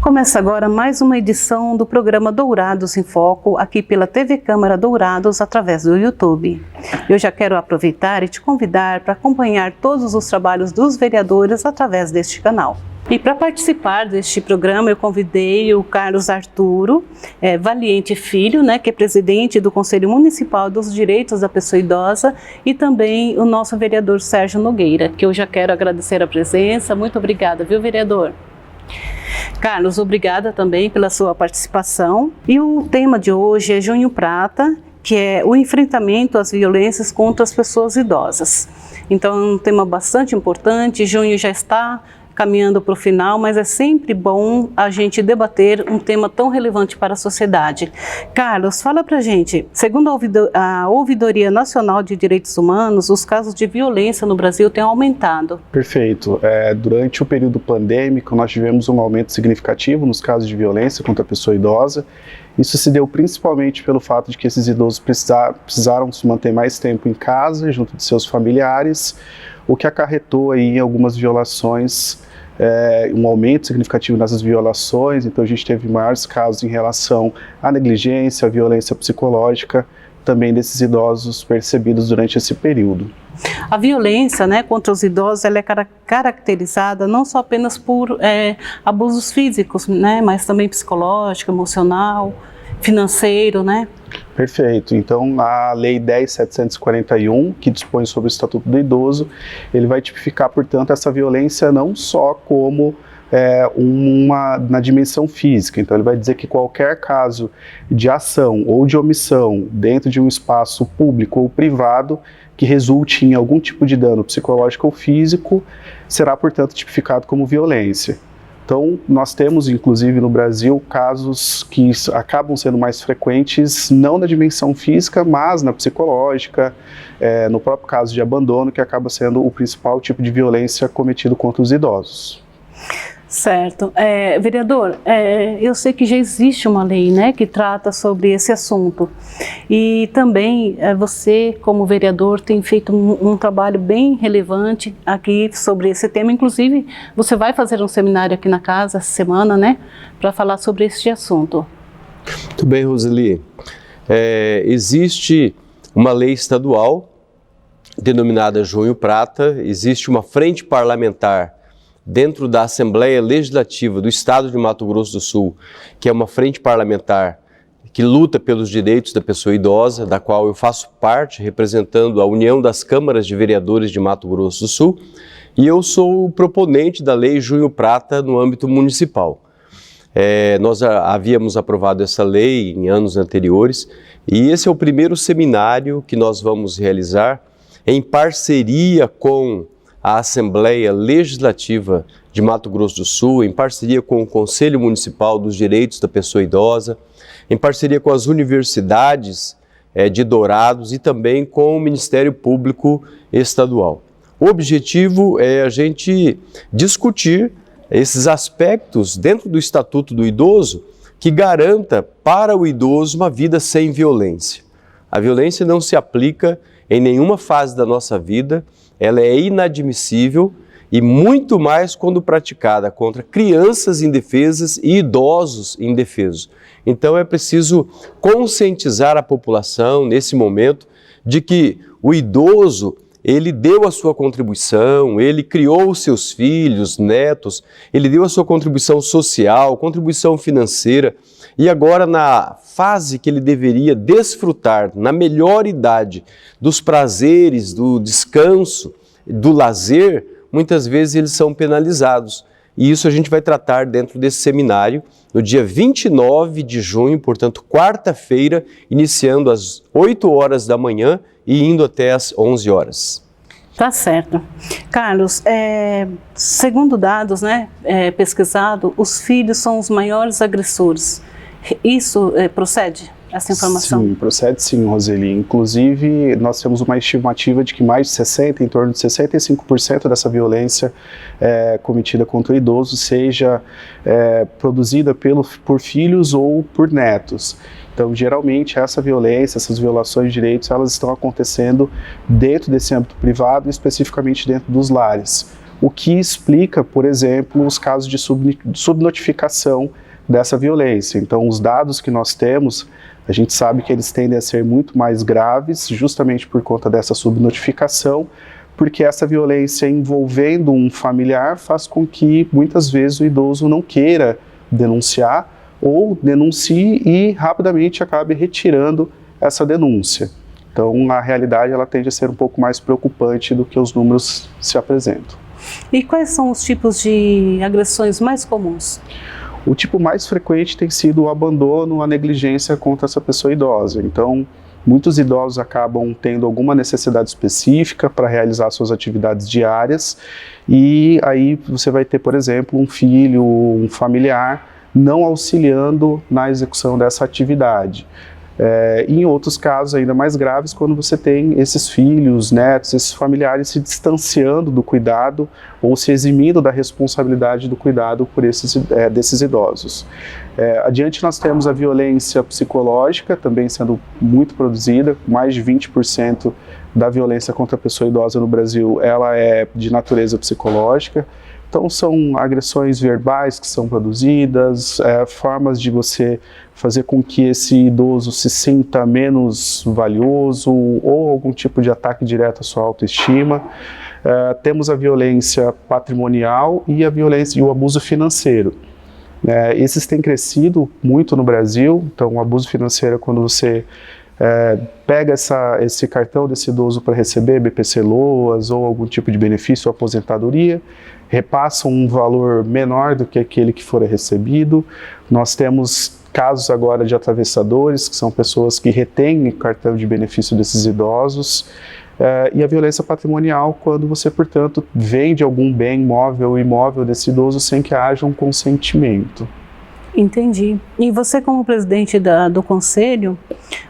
Começa agora mais uma edição do programa Dourados em Foco, aqui pela TV Câmara Dourados, através do YouTube. Eu já quero aproveitar e te convidar para acompanhar todos os trabalhos dos vereadores através deste canal. E para participar deste programa, eu convidei o Carlos Arturo Valiente Filho, que é presidente do Conselho Municipal dos Direitos da Pessoa Idosa, e também o nosso vereador Sérgio Nogueira, que eu já quero agradecer a presença. Muito obrigada, viu, vereador? Carlos, obrigada também pela sua participação. E o tema de hoje é Junho Prata, que é o enfrentamento às violências contra as pessoas idosas. Então é um tema bastante importante. Junho já está caminhando para o final, mas é sempre bom a gente debater um tema tão relevante para a sociedade. Carlos, fala pra gente, segundo a Ouvidoria Nacional de Direitos Humanos, os casos de violência no Brasil têm aumentado. Perfeito. Durante o período pandêmico, nós tivemos um aumento significativo nos casos de violência contra a pessoa idosa. Isso se deu principalmente pelo fato de que esses idosos precisaram se manter mais tempo em casa, junto de seus familiares, o que acarretou aí algumas violações, um aumento significativo nessas violações. Então a gente teve maiores casos em relação à negligência, à violência psicológica, também desses idosos percebidos durante esse período. A violência contra os idosos ela é caracterizada não só apenas por abusos físicos, mas também psicológico, emocional, financeiro, Perfeito. Então, a Lei 10.741, que dispõe sobre o Estatuto do Idoso, ele vai tipificar, portanto, essa violência não só como na dimensão física. Então, ele vai dizer que qualquer caso de ação ou de omissão dentro de um espaço público ou privado que resulte em algum tipo de dano psicológico ou físico será, portanto, tipificado como violência. Então, nós temos, inclusive, no Brasil, casos que acabam sendo mais frequentes, não na dimensão física, mas na psicológica, no próprio caso de abandono, que acaba sendo o principal tipo de violência cometido contra os idosos. Certo. Vereador, eu sei que já existe uma lei, que trata sobre esse assunto. E também você, como vereador, tem feito um trabalho bem relevante aqui sobre esse tema. Inclusive, você vai fazer um seminário aqui na casa essa semana, para falar sobre este assunto. Muito bem, Roseli. Existe uma lei estadual denominada Junho Prata, existe uma frente parlamentar dentro da Assembleia Legislativa do Estado de Mato Grosso do Sul, que é uma frente parlamentar que luta pelos direitos da pessoa idosa, da qual eu faço parte, representando a União das Câmaras de Vereadores de Mato Grosso do Sul, e eu sou o proponente da Lei Junho Prata no âmbito municipal. Nós havíamos aprovado essa lei em anos anteriores, e esse é o primeiro seminário que nós vamos realizar em parceria com a Assembleia Legislativa de Mato Grosso do Sul, em parceria com o Conselho Municipal dos Direitos da Pessoa Idosa, em parceria com as universidades de Dourados e também com o Ministério Público Estadual. O objetivo é a gente discutir esses aspectos dentro do Estatuto do Idoso que garanta para o idoso uma vida sem violência. A violência não se aplica em nenhuma fase da nossa vida, ela é inadmissível e muito mais quando praticada contra crianças indefesas e idosos indefesos. Então é preciso conscientizar a população nesse momento de que o idoso, ele deu a sua contribuição, ele criou os seus filhos, netos, ele deu a sua contribuição social, contribuição financeira, e agora na fase que ele deveria desfrutar, na melhor idade, dos prazeres, do descanso, do lazer, muitas vezes eles são penalizados. E isso a gente vai tratar dentro desse seminário, no dia 29 de junho, portanto, quarta-feira, iniciando às 8 horas da manhã e indo até às 11 horas. Tá certo. Carlos, segundo dados pesquisados, os filhos são os maiores agressores. Isso procede, essa informação? Sim, procede sim, Roseli. Inclusive, nós temos uma estimativa de que mais de 60%, em torno de 65% dessa violência cometida contra o idoso seja produzida por filhos ou por netos. Então, geralmente, essa violência, essas violações de direitos, elas estão acontecendo dentro desse âmbito privado, especificamente dentro dos lares. o que explica, por exemplo, os casos de subnotificação dessa violência. Então, os dados que nós temos, a gente sabe que eles tendem a ser muito mais graves, justamente por conta dessa subnotificação, porque essa violência envolvendo um familiar faz com que, muitas vezes, o idoso não queira denunciar ou denuncie e rapidamente acabe retirando essa denúncia. Então, a realidade ela tende a ser um pouco mais preocupante do que os números se apresentam. E quais são os tipos de agressões mais comuns? O tipo mais frequente tem sido o abandono, a negligência contra essa pessoa idosa. Então, muitos idosos acabam tendo alguma necessidade específica para realizar suas atividades diárias e aí você vai ter, por exemplo, um filho, um familiar não auxiliando na execução dessa atividade. Em outros casos ainda mais graves, quando você tem esses filhos, netos, esses familiares se distanciando do cuidado ou se eximindo da responsabilidade do cuidado por desses idosos. Adiante nós temos a violência psicológica também sendo muito produzida, mais de 20% da violência contra a pessoa idosa no Brasil, ela é de natureza psicológica. Então são agressões verbais que são produzidas, formas de você fazer com que esse idoso se sinta menos valioso ou algum tipo de ataque direto à sua autoestima. Temos a violência patrimonial e a violência e o abuso financeiro. Esses têm crescido muito no Brasil, então o abuso financeiro é quando você pega esse cartão desse idoso para receber BPC-Loas ou algum tipo de benefício ou aposentadoria, repassa um valor menor do que aquele que for recebido. Nós temos casos agora de atravessadores, que são pessoas que retêm o cartão de benefício desses idosos, e a violência patrimonial, quando você, portanto, vende algum bem móvel ou imóvel desse idoso sem que haja um consentimento. Entendi. E você, como presidente do conselho,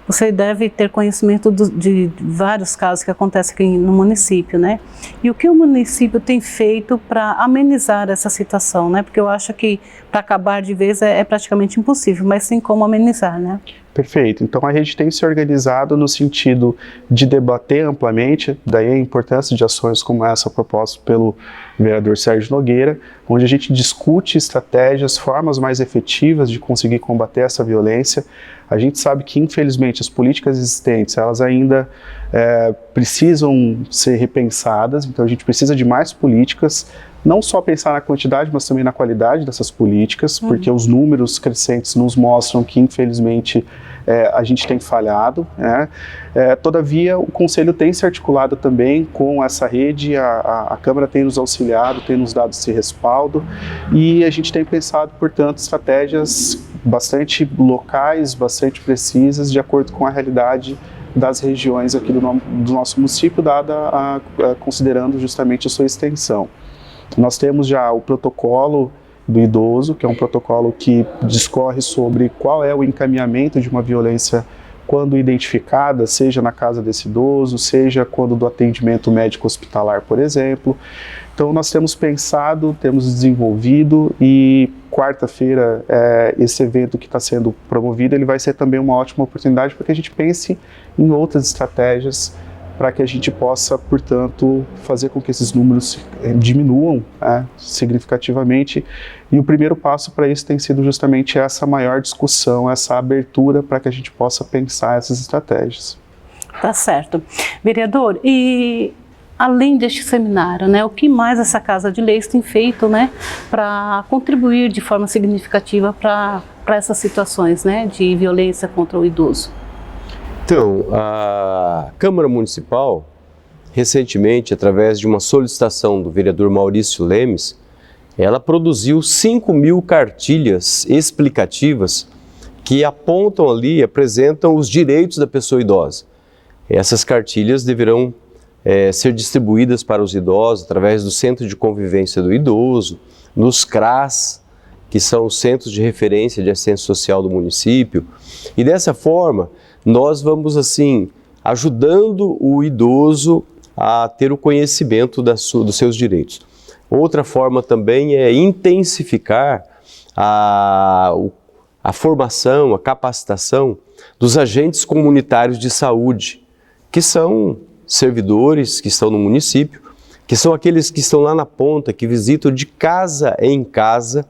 você deve ter conhecimento de vários casos que acontecem aqui no município, né? E o que o município tem feito para amenizar essa situação, né? Porque eu acho que para acabar de vez é praticamente impossível, mas tem como amenizar, né? Perfeito. Então a rede tem se organizado no sentido de debater amplamente, daí a importância de ações como essa proposta pelo vereador Sérgio Nogueira, onde a gente discute estratégias, formas mais efetivas de conseguir combater essa violência. A gente sabe que, infelizmente, as políticas existentes, elas ainda precisam ser repensadas, então a gente precisa de mais políticas, não só pensar na quantidade, mas também na qualidade dessas políticas, porque os números crescentes nos mostram que, infelizmente, a gente tem falhado, né? Todavia, o Conselho tem se articulado também com essa rede, a Câmara tem nos auxiliado, tem nos dado esse respaldo, e a gente tem pensado, portanto, estratégias bastante locais, bastante precisas, de acordo com a realidade das regiões aqui do nosso município, considerando justamente a sua extensão. Nós temos já o protocolo do idoso, que é um protocolo que discorre sobre qual é o encaminhamento de uma violência quando identificada, seja na casa desse idoso, seja quando do atendimento médico hospitalar, por exemplo. Então nós temos pensado, temos desenvolvido e quarta-feira esse evento que está sendo promovido, ele vai ser também uma ótima oportunidade para que a gente pense em outras estratégias para que a gente possa, portanto, fazer com que esses números diminuam significativamente. E o primeiro passo para isso tem sido justamente essa maior discussão, essa abertura para que a gente possa pensar essas estratégias. Tá certo. Vereador, e além deste seminário, né, o que mais essa Casa de Leis tem feito, né, para contribuir de forma significativa para essas situações, né, de violência contra o idoso? Então, a Câmara Municipal, recentemente, através de uma solicitação do vereador Maurício Lemes, ela produziu 5.000 cartilhas explicativas que apontam ali, apresentam os direitos da pessoa idosa. Essas cartilhas deverão ser distribuídas para os idosos através do Centro de Convivência do Idoso, nos CRAS, que são os Centros de Referência de Assistência Social do município, e dessa forma nós vamos, assim, ajudando o idoso a ter o conhecimento dos seus direitos. Outra forma também é intensificar a formação, a capacitação dos agentes comunitários de saúde, que são servidores que estão no município, que são aqueles que estão lá na ponta, que visitam de casa em casa,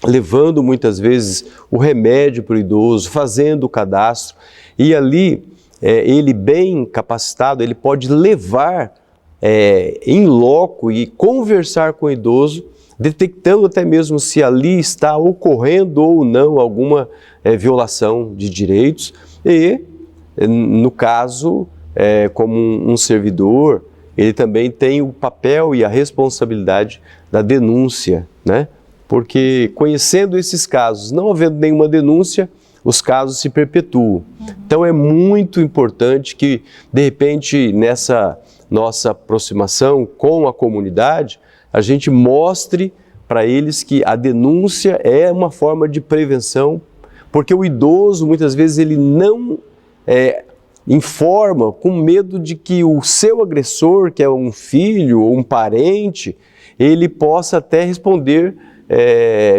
levando muitas vezes o remédio para o idoso, fazendo o cadastro, e ali ele bem capacitado, ele pode levar em loco e conversar com o idoso, detectando até mesmo se ali está ocorrendo ou não alguma violação de direitos e, no caso, como um servidor, ele também tem o papel e a responsabilidade da denúncia, né? Porque conhecendo esses casos, não havendo nenhuma denúncia, os casos se perpetuam. Então é muito importante que, de repente, nessa nossa aproximação com a comunidade, a gente mostre para eles que a denúncia é uma forma de prevenção, porque o idoso, muitas vezes, ele não informa com medo de que o seu agressor, que é um filho ou um parente, ele possa até responder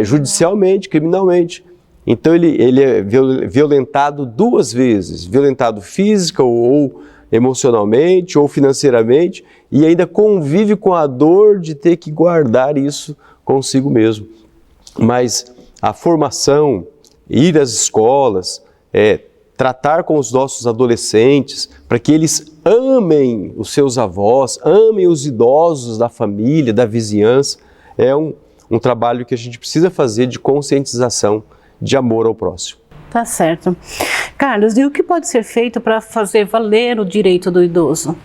judicialmente, criminalmente. Então ele é violentado duas vezes, violentado física ou emocionalmente ou financeiramente, e ainda convive com a dor de ter que guardar isso consigo mesmo. Mas a formação, ir às escolas, tratar com os nossos adolescentes, para que eles amem os seus avós, amem os idosos da família, da vizinhança, é um trabalho que a gente precisa fazer de conscientização, de amor ao próximo. Tá certo. Carlos, e o que pode ser feito para fazer valer o direito do idoso?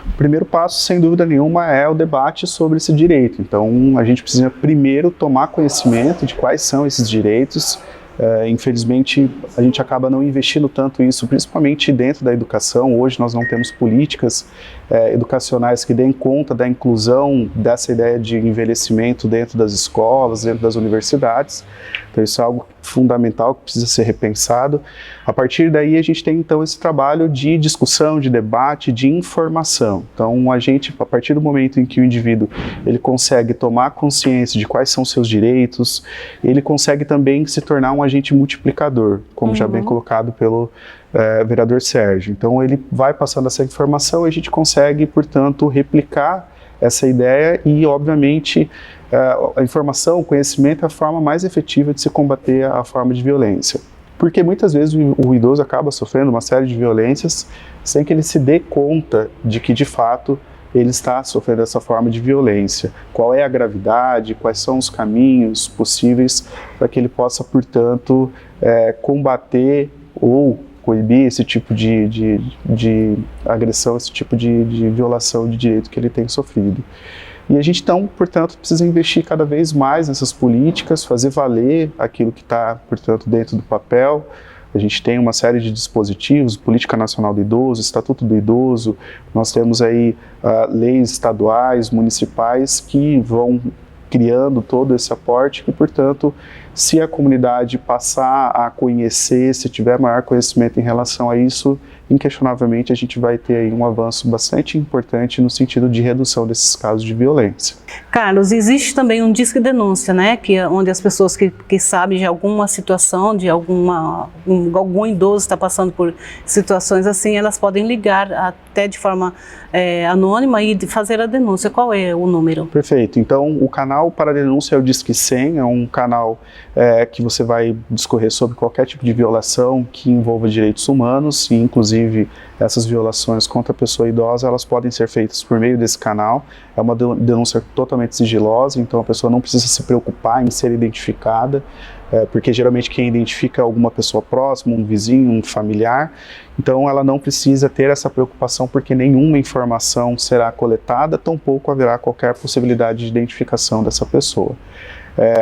O primeiro passo, sem dúvida nenhuma, é o debate sobre esse direito. Então, a gente precisa primeiro tomar conhecimento de quais são esses direitos. Infelizmente, a gente acaba não investindo tanto isso, principalmente dentro da educação. Hoje nós não temos políticas educacionais que deem conta da inclusão dessa ideia de envelhecimento dentro das escolas, dentro das universidades. Então isso é algo fundamental que precisa ser repensado. A partir daí a gente tem então esse trabalho de discussão, de debate, de informação. Então a gente, a partir do momento em que o indivíduo ele consegue tomar consciência de quais são seus direitos, ele consegue também se tornar um agente multiplicador, como já bem colocado pelo vereador Sérgio. Então ele vai passando essa informação e a gente consegue, portanto, replicar essa ideia e, obviamente, a informação, o conhecimento é a forma mais efetiva de se combater a forma de violência. Porque muitas vezes o idoso acaba sofrendo uma série de violências sem que ele se dê conta de que, de fato, ele está sofrendo essa forma de violência. Qual é a gravidade, quais são os caminhos possíveis para que ele possa, portanto, combater ou coibir esse tipo de agressão, esse tipo de violação de direito que ele tem sofrido. E a gente, então, portanto, precisa investir cada vez mais nessas políticas, fazer valer aquilo que está, portanto, dentro do papel. A gente tem uma série de dispositivos, Política Nacional do Idoso, Estatuto do Idoso, nós temos aí leis estaduais, municipais que vão criando todo esse aporte e, portanto, se a comunidade passar a conhecer, se tiver maior conhecimento em relação a isso, inquestionavelmente a gente vai ter aí um avanço bastante importante no sentido de redução desses casos de violência. Carlos, existe também um disque denúncia, né, onde as pessoas que sabem de alguma situação, de algum idoso está passando por situações assim, elas podem ligar até de forma anônima e fazer a denúncia. Qual é o número? Perfeito. Então, o canal para denúncia é o Disque 100, é um canal que você vai discorrer sobre qualquer tipo de violação que envolva direitos humanos, e inclusive essas violações contra a pessoa idosa, elas podem ser feitas por meio desse canal. É uma denúncia totalmente sigilosa, então a pessoa não precisa se preocupar em ser identificada, porque geralmente quem identifica é alguma pessoa próxima, um vizinho, um familiar, então ela não precisa ter essa preocupação porque nenhuma informação será coletada, tampouco haverá qualquer possibilidade de identificação dessa pessoa.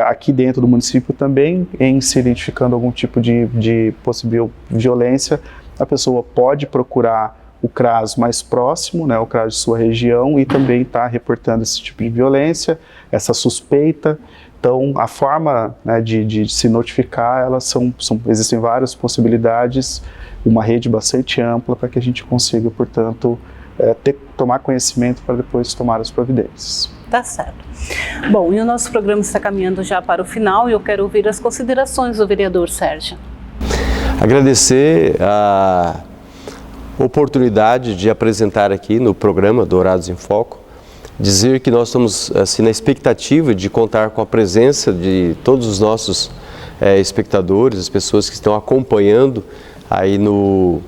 Aqui dentro do município também, em se identificando algum tipo de possível violência, a pessoa pode procurar o CRAS mais próximo, né, o CRAS de sua região, e também está reportando esse tipo de violência, essa suspeita. Então, a forma, né, de se notificar, existem várias possibilidades, uma rede bastante ampla para que a gente consiga, portanto, tomar conhecimento para depois tomar as providências. Tá certo. Bom, e o nosso programa está caminhando já para o final e eu quero ouvir as considerações do vereador Sérgio. Agradecer a oportunidade de apresentar aqui no programa Dourados em Foco dizer que nós estamos assim, na expectativa de contar com a presença de todos os nossos espectadores, as pessoas que estão acompanhando aí no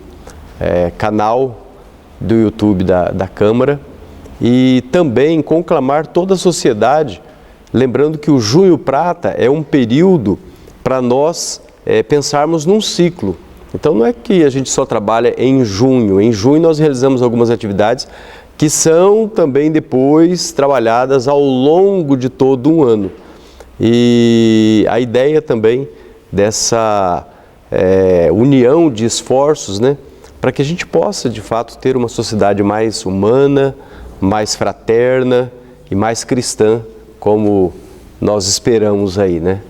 canal do YouTube da Câmara, e também conclamar toda a sociedade, lembrando que o Junho Prata é um período para nós pensarmos num ciclo. Então não é que a gente só trabalha em junho nós realizamos algumas atividades que são também depois trabalhadas ao longo de todo um ano. E a ideia também dessa união de esforços, né, para que a gente possa de fato ter uma sociedade mais humana, mais fraterna e mais cristã, como nós esperamos aí, né?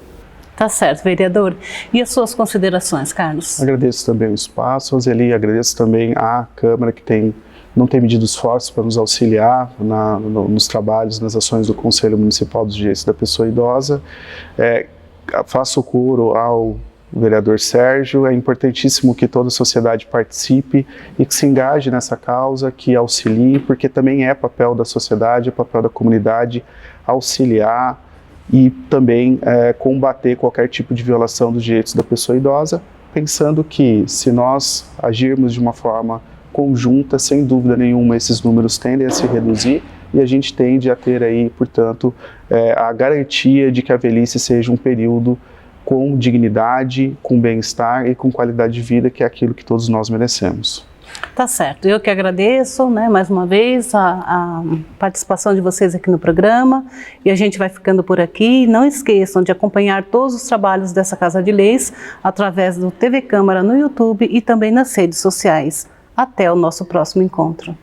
Tá certo, vereador. E as suas considerações, Carlos? Agradeço também o espaço, Roseli, agradeço também à Câmara que não tem medido esforços para nos auxiliar nos trabalhos, nas ações do Conselho Municipal dos Direitos da Pessoa Idosa. Faço coro ao vereador Sérgio, é importantíssimo que toda a sociedade participe e que se engaje nessa causa, que auxilie, porque também é papel da sociedade, é papel da comunidade auxiliar e também combater qualquer tipo de violação dos direitos da pessoa idosa, pensando que se nós agirmos de uma forma conjunta, sem dúvida nenhuma, esses números tendem a se reduzir e a gente tende a ter aí, portanto, a garantia de que a velhice seja um período com dignidade, com bem-estar e com qualidade de vida, que é aquilo que todos nós merecemos. Tá certo, eu que agradeço, né, mais uma vez a participação de vocês aqui no programa, e a gente vai ficando por aqui. Não esqueçam de acompanhar todos os trabalhos dessa Casa de Leis através do TV Câmara no YouTube e também nas redes sociais. Até o nosso próximo encontro.